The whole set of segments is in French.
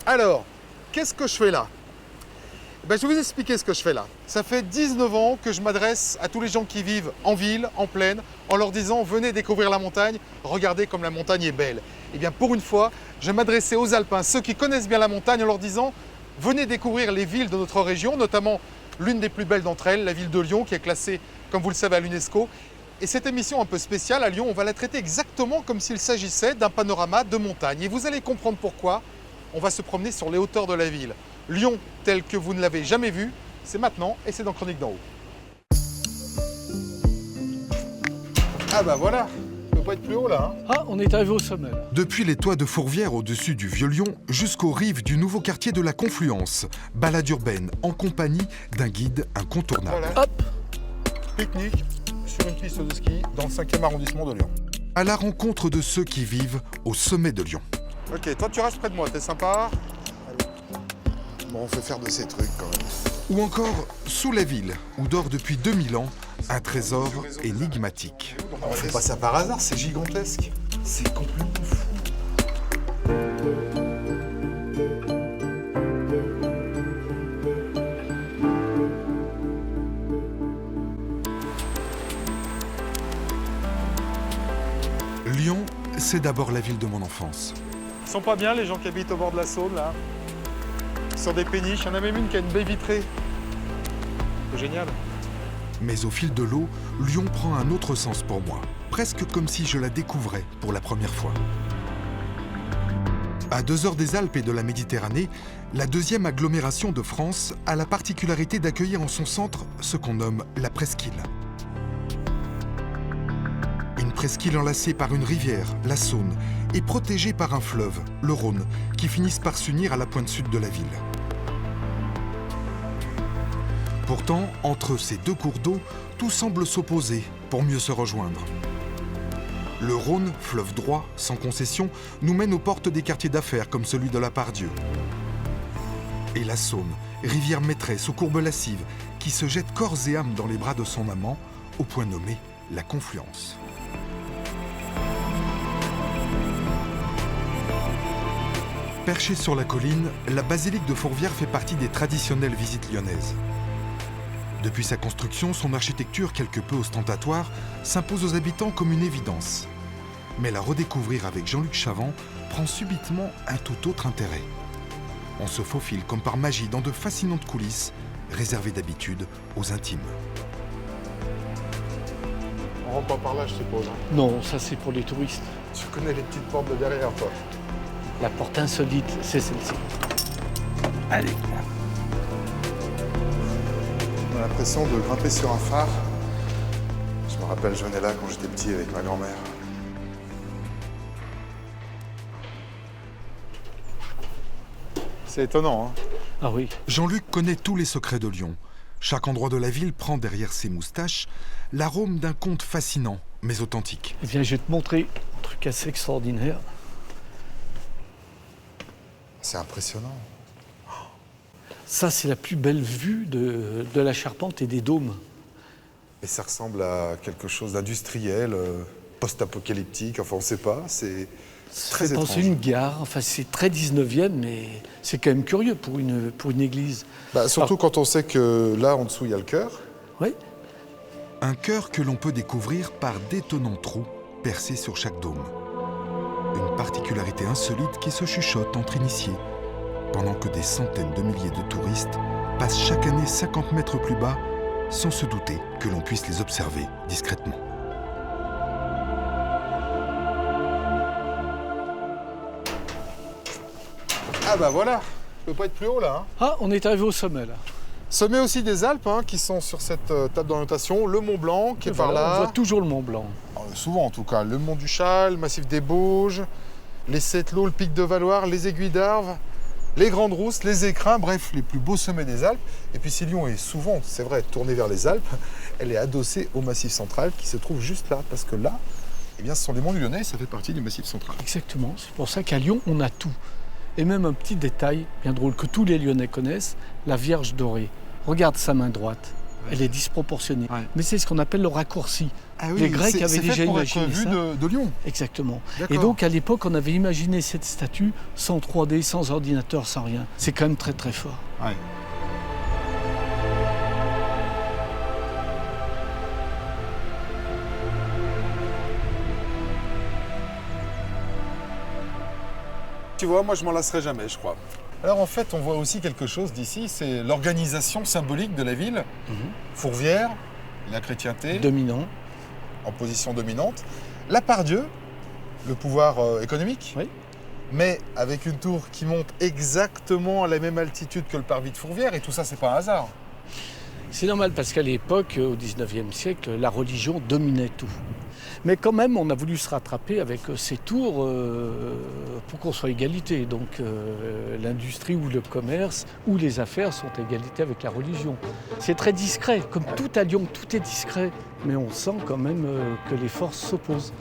Alors, qu'est-ce que je fais là? Je vais vous expliquer ce que je fais là. Ça fait 19 ans que je m'adresse à tous les gens qui vivent en ville, en plaine, en leur disant « Venez découvrir la montagne, regardez comme la montagne est belle ». Eh bien, pour une fois, je vais m'adresser aux Alpins, ceux qui connaissent bien la montagne, en leur disant « Venez découvrir les villes de notre région, notamment l'une des plus belles d'entre elles, la ville de Lyon, qui est classée, comme vous le savez, à l'UNESCO. » Et cette émission un peu spéciale à Lyon, on va la traiter exactement comme s'il s'agissait d'un panorama de montagne. Et vous allez comprendre pourquoi. On va se promener sur les hauteurs de la ville. Lyon, tel que vous ne l'avez jamais vu, c'est maintenant et c'est dans Chronique d'en haut. Ah bah voilà, ça peut pas être plus haut là. Ah, on est arrivé au sommet là. Depuis les toits de Fourvière au-dessus du Vieux-Lyon jusqu'aux rives du nouveau quartier de la Confluence, balade urbaine en compagnie d'un guide incontournable. Voilà. Hop, Pique-nique sur une piste de ski dans le 5e arrondissement de Lyon. À la rencontre de ceux qui vivent au sommet de Lyon. Ok, toi tu restes près de moi, t'es sympa. Bon, on fait faire de ces trucs quand même. Ou encore sous la ville, où dort depuis 2000 ans un trésor énigmatique. On fait pas ça par hasard, c'est gigantesque. C'est complètement fou. Lyon, c'est d'abord la ville de mon enfance. Ils sont pas bien les gens qui habitent au bord de la Saône là. Sur des péniches, il y en a même une qui a une baie vitrée. C'est génial. Mais au fil de l'eau, Lyon prend un autre sens pour moi, presque comme si je la découvrais pour la première fois. À 2 heures des Alpes et de la Méditerranée, la deuxième agglomération de France a la particularité d'accueillir en son centre ce qu'on nomme la presqu'île. Une presqu'île enlacée par une rivière, la Saône, et protégée par un fleuve, le Rhône, qui finissent par s'unir à la pointe sud de la ville. Pourtant, entre ces deux cours d'eau, tout semble s'opposer pour mieux se rejoindre. Le Rhône, fleuve droit, sans concession, nous mène aux portes des quartiers d'affaires comme celui de la Part-Dieu. Et la Saône, rivière maîtresse aux courbes lascives, qui se jette corps et âme dans les bras de son amant, au point nommé la Confluence. Perchée sur la colline, la basilique de Fourvière fait partie des traditionnelles visites lyonnaises. Depuis sa construction, son architecture quelque peu ostentatoire s'impose aux habitants comme une évidence. Mais la redécouvrir avec Jean-Luc Chavant prend subitement un tout autre intérêt. On se faufile comme par magie dans de fascinantes coulisses, réservées d'habitude aux intimes. On rentre pas par là, je suppose. non, ça c'est pour les touristes. Tu connais les petites portes de derrière, toi. La porte insolite, c'est celle-ci. Allez. On a l'impression de grimper sur un phare. Je me rappelle, je venais là quand j'étais petit avec ma grand-mère. C'est étonnant, hein? Ah oui, Jean-Luc connaît tous les secrets de Lyon. Chaque endroit de la ville prend derrière ses moustaches l'arôme d'un conte fascinant, mais authentique. eh bien je vais te montrer un truc assez extraordinaire. C'est impressionnant. Ça c'est la plus belle vue de la Charpente et des dômes. Et ça ressemble à quelque chose d'industriel, post-apocalyptique, enfin on sait pas, c'est très Ça fait penser à étrange. une gare, enfin c'est très 19e, mais c'est quand même curieux pour une église. Surtout quand on sait que là en dessous il y a le chœur. Oui, Un chœur que l'on peut découvrir par d'étonnants trous percés sur chaque dôme. Une particularité insolite qui se chuchote entre initiés, pendant que des centaines de milliers de touristes passent chaque année 50 mètres plus bas, sans se douter que l'on puisse les observer discrètement. Ah bah voilà, je peux pas être plus haut là. ah, on est arrivé au sommet là. Sommet aussi des Alpes qui sont sur cette table d'orientation, le Mont Blanc qui est par Voilà, on là. voit toujours le Mont Blanc. Souvent en tout cas, le Mont du Châle, le massif des Bauges, les Sept-Lots, le Pic de Valoir, les Aiguilles d'Arves, les Grandes Rousses, les Écrins, bref, les plus beaux sommets des Alpes. Et puis si Lyon est souvent, c'est vrai, tournée vers les Alpes, elle est adossée au Massif central qui se trouve juste là, parce que là, eh bien, ce sont les Monts du Lyonnais, ça fait partie du Massif central. Exactement, c'est pour ça qu'à Lyon, on a tout. Et même un petit détail bien drôle que tous les Lyonnais connaissent, la Vierge dorée. Regarde sa main droite. Elle est disproportionnée. Ouais. Mais c'est ce qu'on appelle le raccourci. Ah oui, Les Grecs avaient c'est déjà fait pour imaginé être vu ça. de Lyon. Exactement. D'accord. Et donc à l'époque, on avait imaginé cette statue sans 3D, sans ordinateur, sans rien. C'est quand même très très fort. Ouais. Tu vois, moi je m'en lasserai jamais, je crois. Alors en fait, on voit aussi quelque chose d'ici, c'est l'organisation symbolique de la ville. Fourvière, la chrétienté, Dominant. en position dominante. La Part-Dieu, le pouvoir économique, Oui. mais avec une tour qui monte exactement à la même altitude que le parvis de Fourvière, et tout ça, c'est pas un hasard. C'est normal parce qu'à l'époque, au 19e siècle, la religion dominait tout. Mais quand même, on a voulu se rattraper avec ces tours pour qu'on soit égalité. Donc l'industrie ou le commerce ou les affaires sont égalité avec la religion. C'est très discret. Comme tout à Lyon, tout est discret. Mais on sent quand même que les forces s'opposent.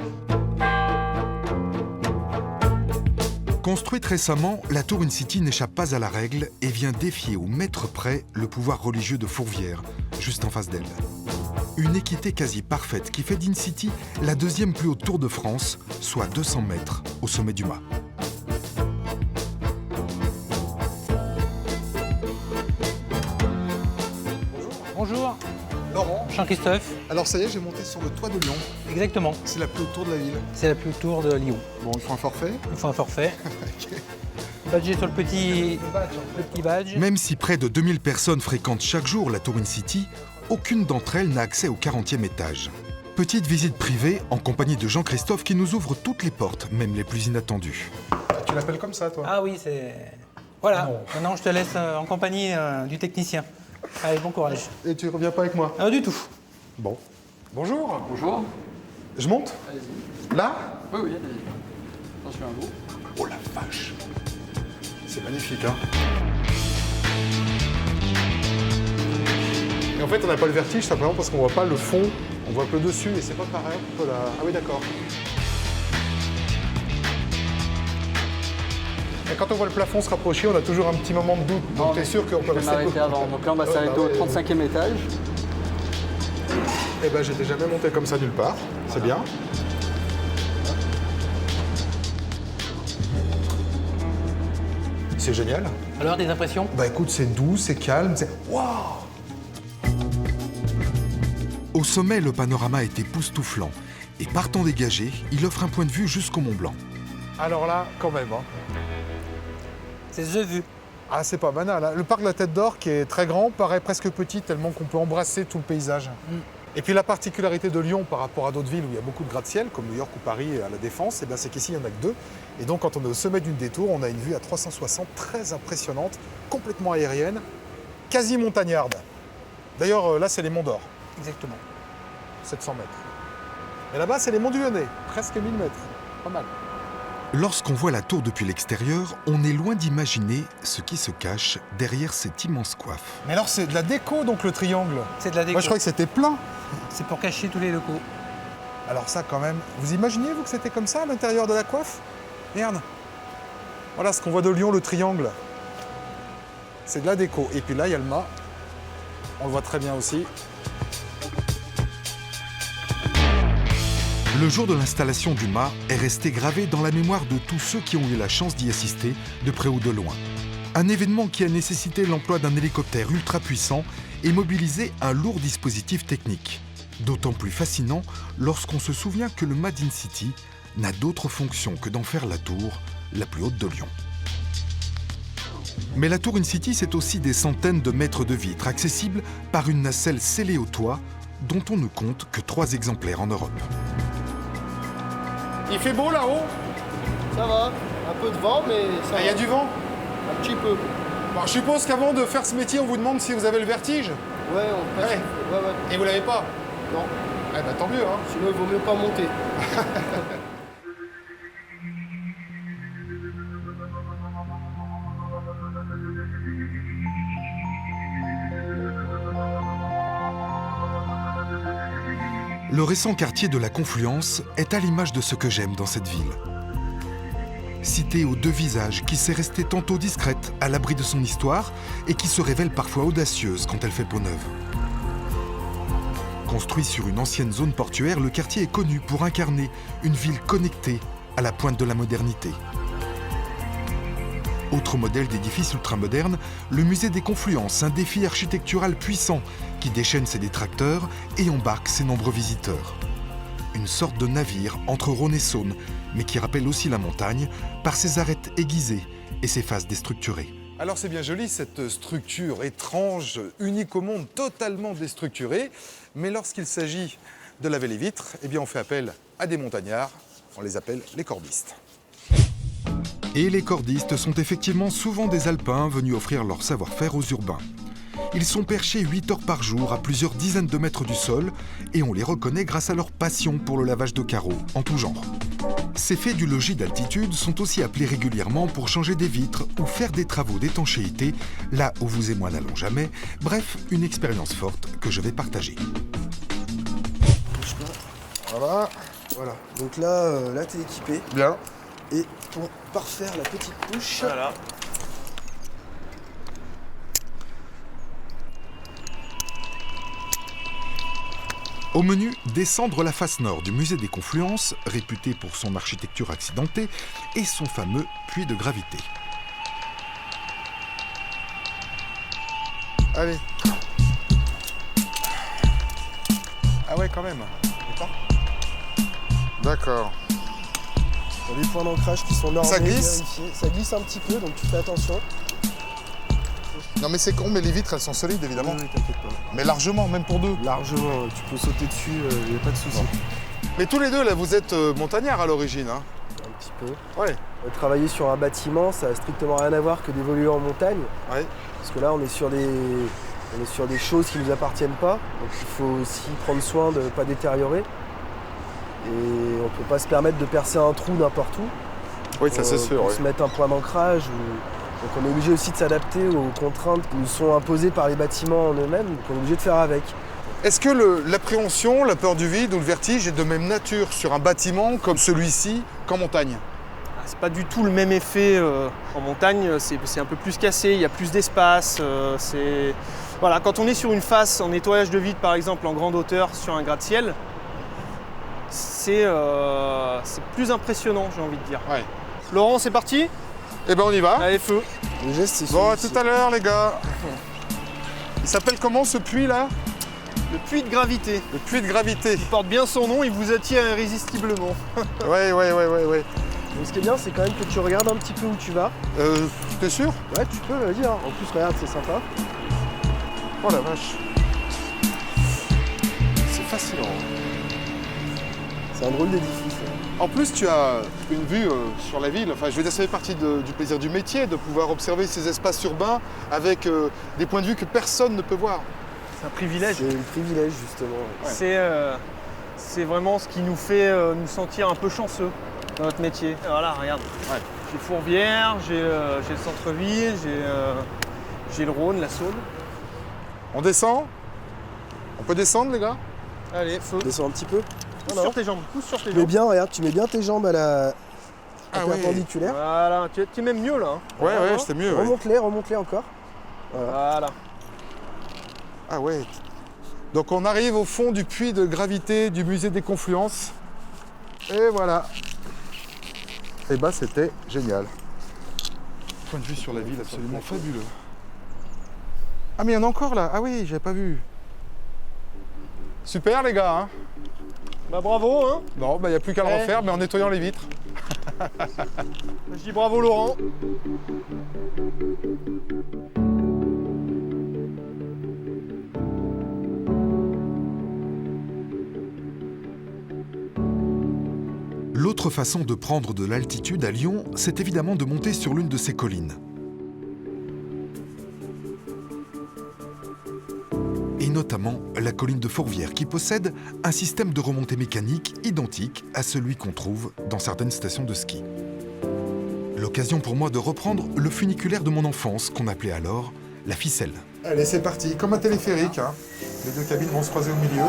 Construite récemment, la tour In-City n'échappe pas à la règle et vient défier au mètre près le pouvoir religieux de Fourvière, juste en face d'elle. Une équité quasi parfaite qui fait d'In-City la deuxième plus haute tour de France, soit 200 mètres au sommet du mât. Bonjour, Laurent, Jean-Christophe. alors ça y est, j'ai monté sur le toit de Lyon. Exactement, C'est la plus haute tour de la ville. c'est la plus haute tour de Lyon. Bon, il faut un forfait. Il faut un forfait. Badgé sur le petit badge. Même si près de 2000 personnes fréquentent chaque jour la tour In-City, aucune d'entre elles n'a accès au 40e étage. Petite visite privée en compagnie de Jean-Christophe qui nous ouvre toutes les portes, même les plus inattendues. Tu l'appelles comme ça, toi? Ah oui, c'est... Voilà, Non. maintenant je te laisse en compagnie du technicien. Allez, bon courage. Et tu reviens pas avec moi? Ah, du tout. Bon. Bonjour. Bonjour. Je monte? Allez-y. Là? Oui, oui, allez-y. Attention à vous. Oh la vache! C'est magnifique, hein? Et en fait, on n'a pas le vertige simplement parce qu'on voit pas le fond, on voit que le dessus et c'est pas pareil. Voilà. Ah oui, d'accord. Et quand on voit le plafond se rapprocher, on a toujours un petit moment de doute. Donc t'es sûr qu'on peut Je vais rester m'arrêter avant. Donc là, on va Ouais, s'arrêter bah au ouais. 35e étage. Eh ben, j'étais jamais monté comme ça nulle part. C'est bien. C'est génial. Alors, des impressions? Bah écoute, c'est doux, c'est calme, c'est... Waouh! Au sommet, le panorama est époustouflant et partant dégagé, il offre un point de vue jusqu'au Mont Blanc. Alors là, quand même, hein. C'est The Vue. Ah, c'est pas banal, hein. Le parc de la Tête d'Or, qui est très grand, paraît presque petit, tellement qu'on peut embrasser tout le paysage. Et puis la particularité de Lyon par rapport à d'autres villes où il y a beaucoup de gratte-ciel, comme New York ou Paris à la Défense, eh ben, c'est qu'ici, il n'y en a que deux. Et donc, quand on est au sommet d'une des tours, on a une vue à 360 très impressionnante, complètement aérienne, quasi montagnarde. D'ailleurs, là, c'est les Monts d'Or, Exactement. 700 mètres. Et là-bas, c'est les Monts du Lyonnais, presque 1000 mètres. Pas mal. Lorsqu'on voit la tour depuis l'extérieur, on est loin d'imaginer ce qui se cache derrière cette immense coiffe. Mais alors, c'est de la déco, donc, le triangle. C'est de la déco. Moi, je croyais que c'était plein. C'est pour cacher tous les locaux. Alors ça, quand même, vous imaginez, vous, que c'était comme ça à l'intérieur de la coiffe? Merde. Voilà ce qu'on voit de Lyon, le triangle. C'est de la déco. Et puis là, il y a le mât. On le voit très bien aussi. Le jour de l'installation du mât est resté gravé dans la mémoire de tous ceux qui ont eu la chance d'y assister, de près ou de loin. Un événement qui a nécessité l'emploi d'un hélicoptère ultra puissant et mobilisé un lourd dispositif technique. D'autant plus fascinant lorsqu'on se souvient que le mât d'In-City n'a d'autre fonction que d'en faire la tour la plus haute de Lyon. Mais la tour In-City, c'est aussi des centaines de mètres de vitres accessibles par une nacelle scellée au toit, dont on ne compte que 3 exemplaires en Europe. Il fait beau là-haut? Ça va, un peu de vent, mais ça Il y a va. du vent? Un petit peu. Bon, je suppose qu'avant de faire ce métier, on vous demande si vous avez le vertige. Ouais, on passe. Ouais. Ouais. Et vous l'avez pas? Non, Eh ben tant mieux, hein. sinon il vaut mieux pas monter. Le récent quartier de la Confluence est à l'image de ce que j'aime dans cette ville. Cité aux 2 visages qui sait rester tantôt discrète, à l'abri de son histoire, et qui se révèle parfois audacieuse quand elle fait peau neuve. Construit sur une ancienne zone portuaire, le quartier est connu pour incarner une ville connectée à la pointe de la modernité. Autre modèle d'édifice ultramoderne, le musée des Confluences, un défi architectural puissant qui déchaîne ses détracteurs et embarque ses nombreux visiteurs. Une sorte de navire entre Rhône et Saône, mais qui rappelle aussi la montagne par ses arêtes aiguisées et ses faces déstructurées. Alors c'est bien joli cette structure étrange, unique au monde, totalement déstructurée. Mais lorsqu'il s'agit de laver les vitres, eh bien on fait appel à des montagnards. On les appelle les cordistes. Et les cordistes sont effectivement souvent des alpins venus offrir leur savoir-faire aux urbains. Ils sont perchés 8 heures par jour à plusieurs dizaines de mètres du sol et on les reconnaît grâce à leur passion pour le lavage de carreaux en tout genre. Ces faits du logis d'altitude sont aussi appelés régulièrement pour changer des vitres ou faire des travaux d'étanchéité, là où vous et moi n'allons jamais. Bref, une expérience forte que je vais partager. Voilà. Voilà. Donc là, t'es équipé. Bien. Et pour parfaire la petite couche. Voilà. Au menu, descendre la face nord du musée des Confluences, réputé pour son architecture accidentée, et son fameux puits de gravité. Allez. Ah ouais, quand même. D'accord. Il y a des points d'ancrage qui sont normés, Ça glisse vérifiés. Ça glisse un petit peu, donc tu fais attention. Non mais c'est con, mais les vitres elles sont solides évidemment. Oui, t'inquiète pas. Mais largement, même pour deux. Largement, tu peux sauter dessus, il n'y a pas de souci. Mais tous les deux là, vous êtes montagnards à l'origine, hein? Un petit peu. Ouais. Travailler sur un bâtiment, ça n'a strictement rien à voir que d'évoluer en montagne. Ouais. Parce que là, on est sur des choses qui ne nous appartiennent pas. Donc il faut aussi prendre soin de ne pas détériorer. Et on ne peut pas se permettre de percer un trou n'importe où. Oui, ça c'est sûr. Pour Ouais. se mettre un point d'ancrage. Donc on est obligé aussi de s'adapter aux contraintes qui nous sont imposées par les bâtiments en eux-mêmes. Donc on est obligé de faire avec. Est-ce que l'appréhension, la peur du vide ou le vertige est de même nature sur un bâtiment comme celui-ci qu'en montagne? C'est pas du tout le même effet en montagne, c'est un peu plus cassé, il y a plus d'espace. Voilà, quand on est sur une face en nettoyage de vide par exemple en grande hauteur sur un gratte-ciel, c'est plus impressionnant, j'ai envie de dire. Ouais. Laurent, c'est parti? Eh ben on y va. Allez, feu. Le geste, c'est Bon, à celui-ci. tout à l'heure les gars. Il s'appelle comment ce puits là? Le puits de gravité. Le puits de gravité. Il porte bien son nom, il vous attire irrésistiblement. Ouais. Mais ce qui est bien, c'est quand même que tu regardes un petit peu où tu vas. T'es sûr? Ouais, tu peux, vas-y. Hein. En plus, regarde, c'est sympa. Oh la vache. C'est fascinant. C'est un drôle d'édifice. En plus, tu as une vue sur la ville. Enfin, je veux dire, ça fait partie du plaisir du métier de pouvoir observer ces espaces urbains avec des points de vue que personne ne peut voir. C'est un privilège. C'est le privilège, justement. Ouais. C'est vraiment ce qui nous fait nous sentir un peu chanceux dans notre métier. Voilà, regarde. Ouais. J'ai Fourvière, j'ai le centre-ville, j'ai le Rhône, la Saône. On descend? On peut descendre, les gars? Allez, feu. Descends un petit peu. Pousse sur tes jambes, pousse sur tes Tu mets jambes. bien, regarde, tu mets bien tes jambes à la Ah ouais. perpendiculaire. Voilà, tu es même mieux là. Hein. Ouais, Voilà. c'était mieux. Ouais. Remonte-les encore. Voilà. Ah ouais. Donc on arrive au fond du puits de gravité du musée des Confluences. Et voilà. Et bah c'était génial. Point de vue sur la ville absolument fabuleux. Ah mais il y en a encore là. Ah oui, j'avais pas vu. Super les gars, hein. Bah bravo, hein. Non, bah il n'y a plus qu'à le refaire, mais en nettoyant les vitres. Je dis bravo Laurent. L'autre façon de prendre de l'altitude à Lyon, c'est évidemment de monter sur l'une de ces collines. Et notamment la colline de Fourvière, qui possède un système de remontée mécanique identique à celui qu'on trouve dans certaines stations de ski. L'occasion pour moi de reprendre le funiculaire de mon enfance, qu'on appelait alors la ficelle. Allez, c'est parti, comme un téléphérique. Hein. Les deux cabines vont se croiser au milieu.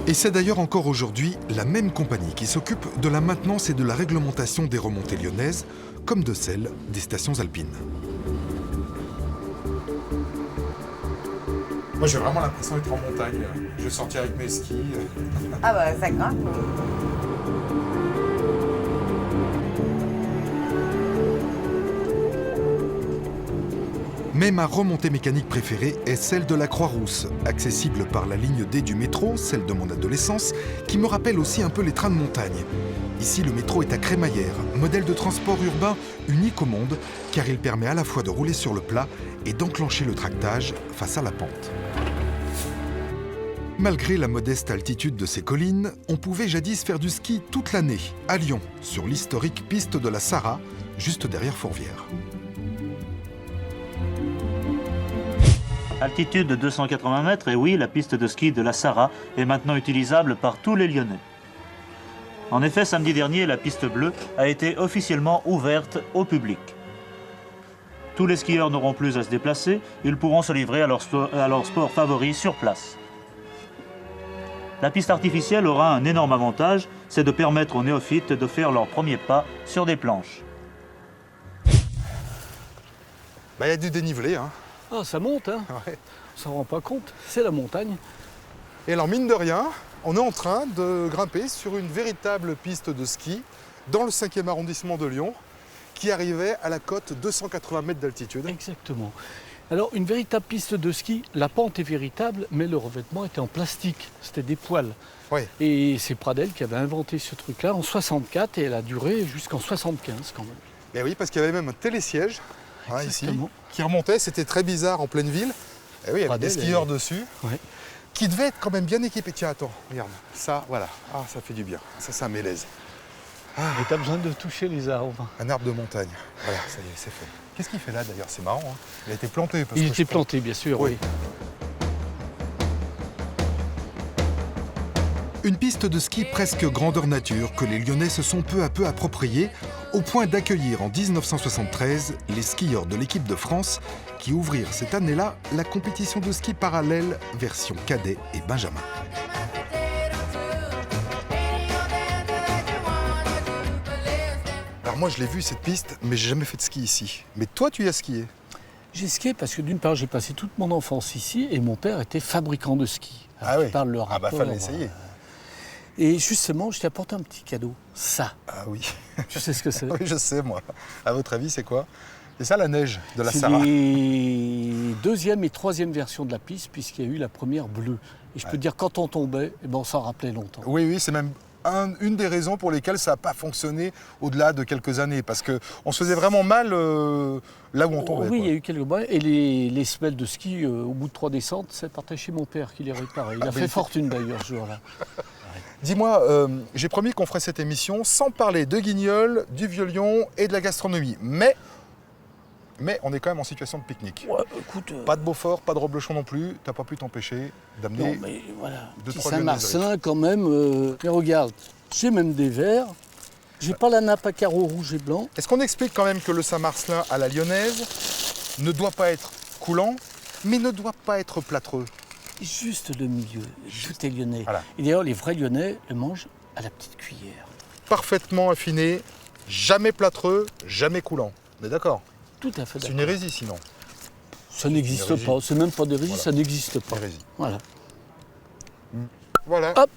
Et c'est d'ailleurs encore aujourd'hui la même compagnie qui s'occupe de la maintenance et de la réglementation des remontées lyonnaises, comme de celles des stations alpines. Moi j'ai vraiment l'impression d'être en montagne. Je vais sortir avec mes skis. Ah bah ça grimpe. Mais ma remontée mécanique préférée est celle de la Croix-Rousse, accessible par la ligne D du métro, celle de mon adolescence, qui me rappelle aussi un peu les trains de montagne. Ici, le métro est à crémaillère, modèle de transport urbain unique au monde, car il permet à la fois de rouler sur le plat et d'enclencher le tractage face à la pente. Malgré la modeste altitude de ces collines, on pouvait jadis faire du ski toute l'année, à Lyon, sur l'historique piste de la Sarraz, juste derrière Fourvière. Altitude de 280 mètres, et oui, la piste de ski de la Sarraz est maintenant utilisable par tous les Lyonnais. En effet, samedi dernier, la piste bleue a été officiellement ouverte au public. Tous les skieurs n'auront plus à se déplacer, ils pourront se livrer à leur sport favori sur place. La piste artificielle aura un énorme avantage, c'est de permettre aux néophytes de faire leurs premiers pas sur des planches. Bah, y a du dénivelé, hein. Ah, ça monte, hein. Ouais. On s'en rend pas compte, c'est la montagne. Et alors mine de rien, on est en train de grimper sur une véritable piste de ski dans le 5e arrondissement de Lyon qui arrivait à la cote 280 mètres d'altitude. Exactement. Alors, une véritable piste de ski, la pente est véritable, mais le revêtement était en plastique, c'était des poils. Ouais. Et c'est Pradel qui avait inventé ce truc-là en 64 et elle a duré jusqu'en 75 quand même. Et oui, parce qu'il y avait même un télésiège hein, ici Exactement. qui remontait, c'était très bizarre en pleine ville. Et oui, il y avait Pradel des skieurs est- dessus Ouais. qui devaient être quand même bien équipés. Tiens, attends, regarde, ça, voilà, ah, ça fait du bien. Ça, c'est un mélèze. Et t'as besoin de toucher les arbres. Un arbre de montagne. Voilà, ça y est, c'est fait. Qu'est-ce qu'il fait là d'ailleurs? C'est marrant, hein. Il a été planté. Parce Il que était je pense- planté, bien sûr, Oui. oui. Une piste de ski presque grandeur nature que les Lyonnais se sont peu à peu appropriée, au point d'accueillir en 1973 les skieurs de l'équipe de France qui ouvrirent cette année-là la compétition de ski parallèle version cadet et benjamin. Alors moi, je l'ai vu cette piste, mais j'ai jamais fait de ski ici. Mais toi, tu y as skié. J'ai skié parce que d'une part, j'ai passé toute mon enfance ici et mon père était fabricant de ski. Ah Alors, oui. je parle le Ah bah, rapport, fallait essayer. Et justement, je t'ai apporté un petit cadeau. Ça. Ah oui. Tu sais ce que c'est? Oui, je sais, moi. À votre avis, c'est quoi? C'est ça la neige de la C'est Sarraz. les deuxième et troisième versions de la piste, puisqu'il y a eu la première bleue. Et je peux te dire, quand on tombait, eh ben, on s'en rappelait longtemps. Oui, oui, c'est même une des raisons pour lesquelles ça n'a pas fonctionné au-delà de quelques années. Parce qu'on se faisait vraiment mal là où on tombait. Oui, il quoi. y a eu quelques mois. Et les semelles de ski, au bout de 3 descentes, c'est parti chez mon père qui les réparait. Il a fait fortune d'ailleurs ce jour-là. Dis-moi, j'ai promis qu'on ferait cette émission sans parler de Guignol, du Vieux-Lyon et de la gastronomie. Mais on est quand même en situation de pique-nique. Ouais, écoute, Pas de Beaufort, pas de Roblochon non plus. T'as pas pu t'empêcher d'amener... non, mais voilà, deux, petit trois Saint-Marcelin quand même. Mais regarde, j'ai même des verres. J'ai pas la nappe à carreaux rouge et blanc. Est-ce qu'on explique quand même que le Saint-Marcelin à la lyonnaise ne doit pas être coulant, mais ne doit pas être plâtreux? Juste le milieu, tout est lyonnais. Voilà. Et d'ailleurs, les vrais lyonnais le mangent à la petite cuillère. Parfaitement affiné, jamais plâtreux, jamais coulant. On est d'accord? Tout à fait C'est d'accord. une hérésie sinon. Ça n'existe hérésie. pas, c'est même pas d'hérésie, Voilà. ça n'existe pas. Hérésie. Voilà. Voilà, Hop,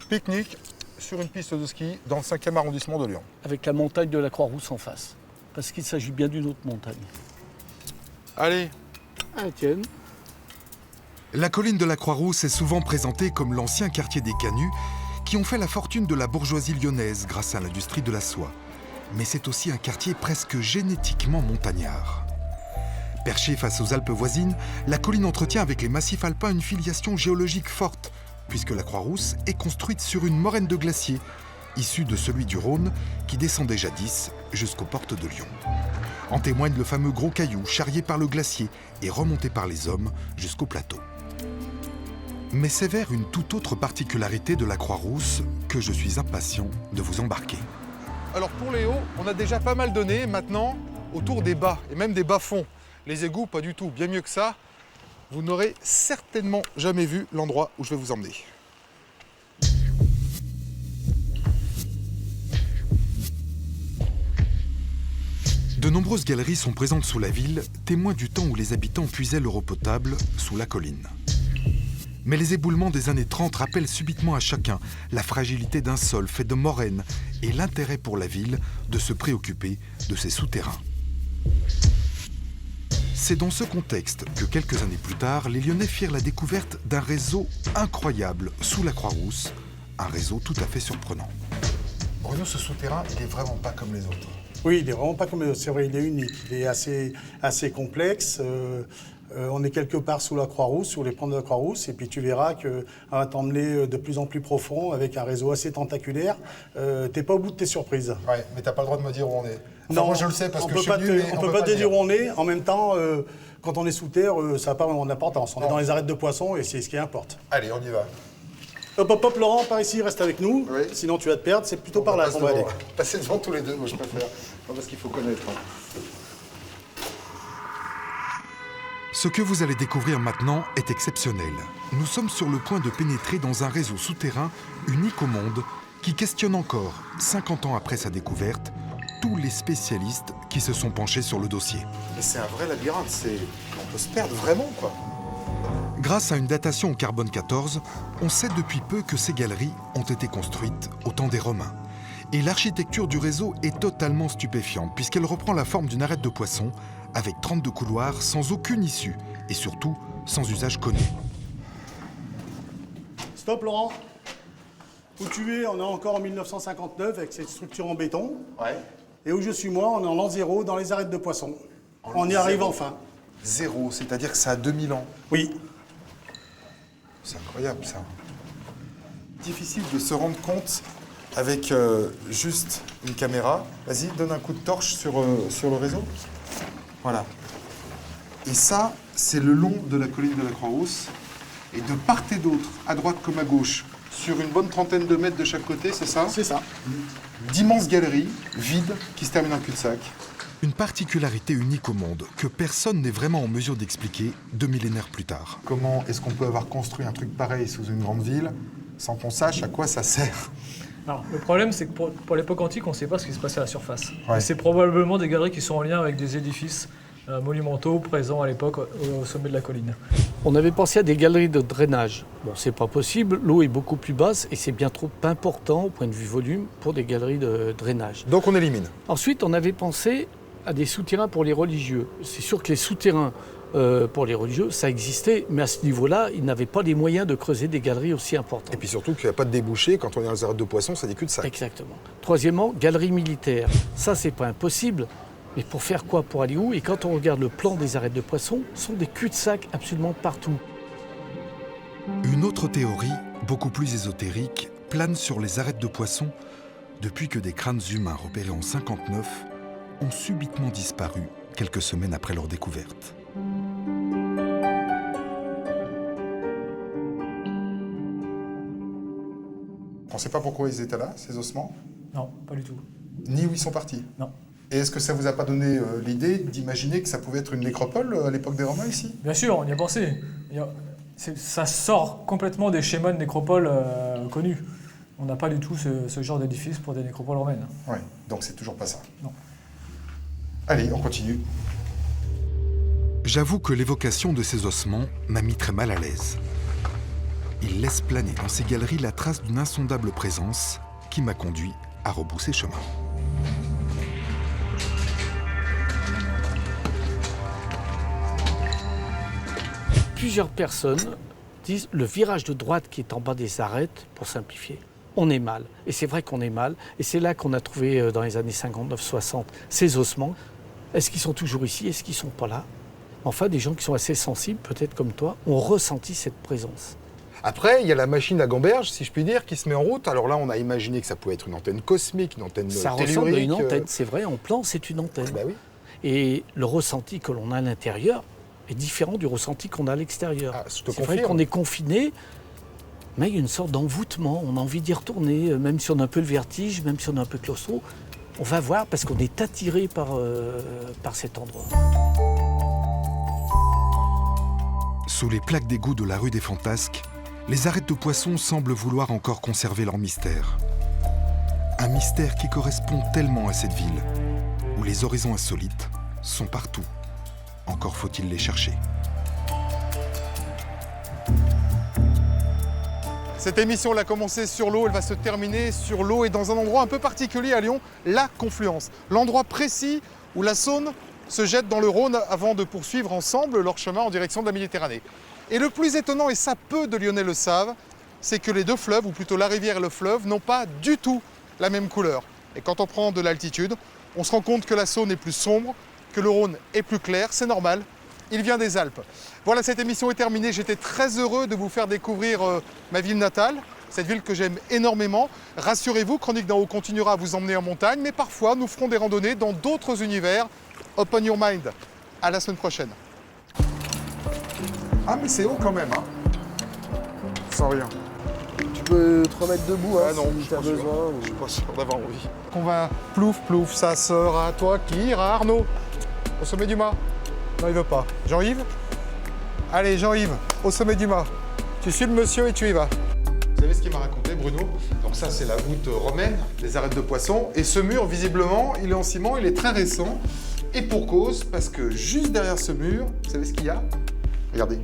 pique-nique sur une piste de ski dans le 5e arrondissement de Lyon. avec la montagne de la Croix-Rousse en face. Parce qu'il s'agit bien d'une autre montagne. Allez, Ah, tiens. La colline de la Croix-Rousse est souvent présentée comme l'ancien quartier des Canuts qui ont fait la fortune de la bourgeoisie lyonnaise grâce à l'industrie de la soie. Mais c'est aussi un quartier presque génétiquement montagnard. Perchée face aux Alpes voisines, la colline entretient avec les massifs alpins une filiation géologique forte, puisque la Croix-Rousse est construite sur une moraine de glacier, issue de celui du Rhône, qui descendait jadis jusqu'aux portes de Lyon. En témoigne le fameux gros caillou charrié par le glacier et remonté par les hommes jusqu'au plateau. Mais c'est vers une toute autre particularité de la Croix-Rousse que je suis impatient de vous embarquer. alors pour les hauts, on a déjà pas mal donné. Maintenant, autour des bas, et même des bas-fonds. Les égouts, pas du tout, bien mieux que ça. Vous n'aurez certainement jamais vu l'endroit où je vais vous emmener. De nombreuses galeries sont présentes sous la ville, témoins du temps où les habitants puisaient leur eau potable sous la colline. Mais les éboulements des années 30 rappellent subitement à chacun la fragilité d'un sol fait de moraines et l'intérêt pour la ville de se préoccuper de ses souterrains. C'est dans ce contexte que quelques années plus tard, les Lyonnais firent la découverte d'un réseau incroyable sous la Croix-Rousse, un réseau tout à fait surprenant. Bruno, ce souterrain, il est vraiment pas comme les autres. Oui, il n'est vraiment pas comme les autres. C'est vrai, il est unique. Il est assez complexe. On est quelque part sous la Croix-Rousse, sous les pentes de la Croix-Rousse, et puis tu verras qu'on va t'emmener de plus en plus profond avec un réseau assez tentaculaire. T'es pas au bout de tes surprises. Ouais, mais t'as pas le droit de me dire où on est. Enfin, Non, moi je le sais parce que je suis on peut pas te dire dire. où on est. En même temps, quand on est sous terre, ça n'a pas vraiment d'importance. On est dans les arêtes de poissons et c'est ce qui importe. Allez, on y va. Hop, hop, hop, Laurent, par ici, reste avec nous. Oui. Sinon tu vas te perdre. C'est plutôt par là qu'on va aller. Passer devant tous les deux, moi je préfère. Non, parce qu'il faut connaître. Ce que vous allez découvrir maintenant est exceptionnel. Nous sommes sur le point de pénétrer dans un réseau souterrain unique au monde qui questionne encore, 50 ans après sa découverte, tous les spécialistes qui se sont penchés sur le dossier. Mais c'est un vrai labyrinthe, on peut se perdre vraiment, quoi. Grâce à une datation au carbone 14, on sait depuis peu que ces galeries ont été construites au temps des Romains. Et l'architecture du réseau est totalement stupéfiante puisqu'elle reprend la forme d'une arête de poisson avec 32 couloirs sans aucune issue et surtout sans usage connu. Stop, Laurent. Où tu es, on est encore en 1959 avec cette structure en béton. Ouais. Et où je suis moi, on est en l'an 0 dans les arêtes de poissons. On y arrive enfin. Zéro, c'est-à-dire que ça a 2000 ans. Oui. C'est incroyable, ça. Difficile de se rendre compte avec juste une caméra. Vas-y, donne un coup de torche sur le réseau. Voilà. Et ça, c'est le long de la colline de la Croix-Rousse. Et de part et d'autre, à droite comme à gauche, sur une bonne trentaine de mètres de chaque côté, c'est ça? C'est ça. D'immenses galeries, vides, qui se terminent en cul-de-sac. Une particularité unique au monde que personne n'est vraiment en mesure d'expliquer 2 millénaires plus tard. Comment est-ce qu'on peut avoir construit un truc pareil sous une grande ville sans qu'on sache à quoi ça sert? Alors, le problème, c'est que pour l'époque antique, on ne sait pas ce qui se passait à la surface. Ouais. Et c'est probablement des galeries qui sont en lien avec des édifices monumentaux présents à l'époque au sommet de la colline. On avait pensé à des galeries de drainage. Bon, c'est pas possible, l'eau est beaucoup plus basse et c'est bien trop important au point de vue volume pour des galeries de drainage. Donc on élimine. Ensuite, on avait pensé à des souterrains pour les religieux. C'est sûr que les souterrains pour les religieux, ça existait, mais à ce niveau-là, ils n'avaient pas les moyens de creuser des galeries aussi importantes. Et puis surtout qu'il n'y a pas de débouché. Quand on est dans les arêtes de poissons, ça dit cul-de-sac. Exactement. Troisièmement, galerie militaire. Ça, c'est pas impossible. Mais pour faire quoi? Pour aller où? Et quand on regarde le plan des arêtes de poissons, ce sont des cul-de-sac absolument partout. Une autre théorie, beaucoup plus ésotérique, plane sur les arêtes de poissons depuis que des crânes humains repérés en 59 ont subitement disparu quelques semaines après leur découverte. On ne sait pas pourquoi ils étaient là, ces ossements, Non, pas du tout. ni où ils sont partis. Non. Et est-ce que ça vous a pas donné l'idée d'imaginer que ça pouvait être une nécropole à l'époque des Romains ici? Bien sûr, on y a pensé. Ça sort complètement des schémas de nécropole connus. On n'a pas du tout ce genre d'édifice pour des nécropoles romaines. Oui, donc c'est toujours pas ça. Non. Allez, on continue. J'avoue que l'évocation de ces ossements m'a mis très mal à l'aise. Ils laissent planer dans ces galeries la trace d'une insondable présence qui m'a conduit à rebrousser chemin. Plusieurs personnes disent le virage de droite qui est en bas des arêtes, pour simplifier, on est mal. Et c'est vrai qu'on est mal. Et c'est là qu'on a trouvé dans les années 59-60 ces ossements. Est-ce qu'ils sont toujours ici? Est-ce qu'ils ne sont pas là? Enfin, des gens qui sont assez sensibles, peut-être comme toi, ont ressenti cette présence. Après, il y a la machine à gamberge, si je puis dire, qui se met en route. Alors là, on a imaginé que ça pouvait être une antenne cosmique, une antenne Ça tellurique. ressemble à une antenne, c'est vrai, en plan, c'est une antenne. Bah oui. Et le ressenti que l'on a à l'intérieur est différent du ressenti qu'on a à l'extérieur. Ah, je te C'est vrai confirme. qu'on est confiné, mais il y a une sorte d'envoûtement, on a envie d'y retourner, même si on a un peu le vertige, même si on a un peu claustro. On va voir parce qu'on est attiré par cet endroit. Sous les plaques d'égout de la rue des Fantasques, les arêtes de poissons semblent vouloir encore conserver leur mystère. Un mystère qui correspond tellement à cette ville, où les horizons insolites sont partout. Encore faut-il les chercher. Cette émission, elle a commencé sur l'eau, elle va se terminer sur l'eau et dans un endroit un peu particulier à Lyon, la Confluence. L'endroit précis où la Saône se jette dans le Rhône avant de poursuivre ensemble leur chemin en direction de la Méditerranée. Et le plus étonnant, et ça peu de Lyonnais le savent, c'est que les deux fleuves, ou plutôt la rivière et le fleuve, n'ont pas du tout la même couleur. Et quand on prend de l'altitude, on se rend compte que la Saône est plus sombre, que le Rhône est plus clair, c'est normal, il vient des Alpes. Voilà, cette émission est terminée, j'étais très heureux de vous faire découvrir ma ville natale, cette ville que j'aime énormément. Rassurez-vous, Chroniques d'en haut continuera à vous emmener en montagne, mais parfois nous ferons des randonnées dans d'autres univers. Open your mind, à la semaine prochaine. Ah mais c'est haut quand même, hein. Sans rien. Tu peux te remettre debout hein, Ah non, si je tu as suis pas sûr. besoin. Je suis pas sûr d'avoir envie. On va plouf plouf, ça sera toi qui ira. Arnaud, au sommet du mât. Non, il veut pas. Jean-Yves? Allez, Jean-Yves, au sommet du mât. Tu suis le monsieur et tu y vas. Vous savez ce qu'il m'a raconté, Bruno? Donc ça, c'est la voûte romaine des arêtes de poisson. Et ce mur, visiblement, il est en ciment, il est très récent. Et pour cause, parce que juste derrière ce mur, vous savez ce qu'il y a? Regardez.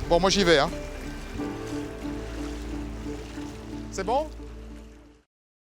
Bon, moi j'y vais, hein. C'est bon?